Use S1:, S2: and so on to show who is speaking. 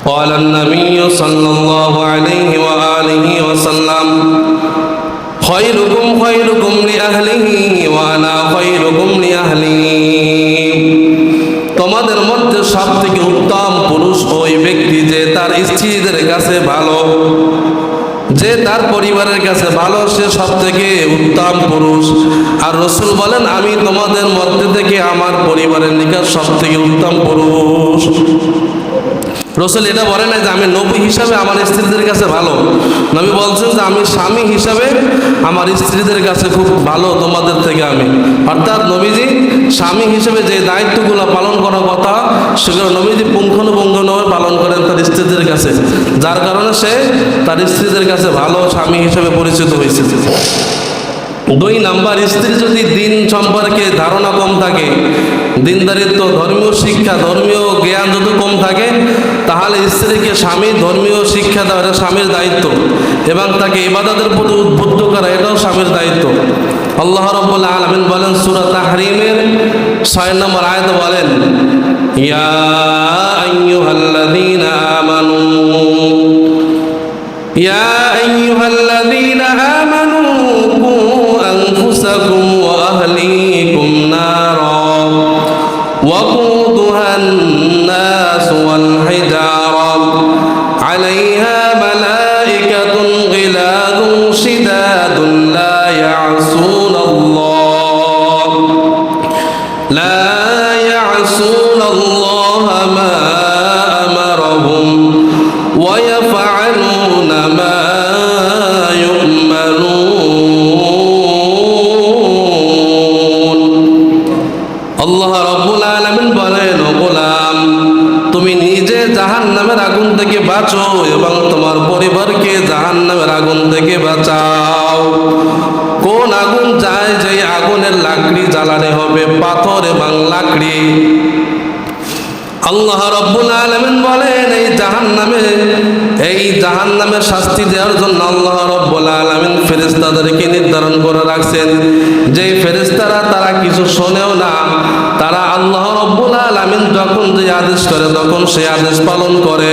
S1: قال النبي صلى الله عليه وآله وسلم خيركم خيركم لأهله وأنا خيركم لأهلي তোমাদের মধ্যে সবথেকে উত্তম পুরুষ ওই ব্যক্তি যে তার স্ত্রীদের কাছে ভালো, যে তার পরিবারের কাছে ভালো, সে সবথেকে উত্তম পুরুষ। আর রাসূল বলেন আমি তোমাদের মধ্যে থেকে আমার পরিবারের নিকট সবথেকে উত্তম পুরুষ। রাসূল এটা বলে না যে আমি নবী হিসাবে আমার স্ত্রীদের কাছে ভালো, নবী বলছেন যে আমি স্বামী হিসাবে আমার স্ত্রীদের কাছে খুব ভালো তোমাদের থেকে আমি। অর্থাৎ নবীজি স্বামী হিসেবে যে দায়িত্বগুলো পালন করার কথা সেগুলো নবীজি পুঙ্খানুপুঙ্খভাবে পালন করেন তার স্ত্রীদের কাছে, যার কারণে সে তার স্ত্রীদের কাছে ভালো স্বামী হিসেবে পরিচিত হয়েছে। 2 নাম্বার, স্ত্রী যদি দিন সম্পর্কে ধারণা কম থাকে, দিনদারিত্ব, ধর্মীয় শিক্ষা, ধর্মীয় জ্ঞান যদি কম থাকে, তাহলে স্ত্রীকে স্বামী ধর্মীয় শিক্ষা দেওয়া এটা স্বামীর দায়িত্ব, এবং তাকে ইবাদতের প্রতি উদ্বুদ্ধ করা এটাও স্বামীর দায়িত্ব। আল্লাহ রাব্বুল আলামিন বলেন সূরা তাহরিমের 6 নম্বর আয়াতে বলেন, ইয়া আইয়ুহাল্লাযীনা আমানু ইয়া আইয়ুহাল্লাযীনা আমানু কু আনফুসাকুম ওয়া আহলিকুম নারা وقودها الناس والحجارة عليها ملائكة غلاظ شداد لا يعصون الله ما أمرهم ويفعلون ما يؤمرون। আল্লাহ রাব্বুল আলামিন বলেন, ও গোলাম, তুমি নিজে জাহান্নামের আগুন থেকে বাঁচো এবং তোমার পরিবারকে জাহান্নামের আগুন থেকে বাঁচাও। কোন আগুন যায়? যে আগুনের লাকড়ি জ্বালানো হবে পাথর এবং লাকড়ি। আল্লাহ রাব্বুল আলামিন বলেন এই জাহান্নামের শাস্তি দেওয়ার জন্য আল্লাহ রাব্বুল আলামিন ফেরেশতাদেরকে নির্ধারণ করে রাখছেন, যে ফেরেশতারা তারা কিছু শোনেও না, তারা আল্লাহ রাব্বুল আলামিন যখন যে আদেশ করে তখন সেই আদেশ পালন করে।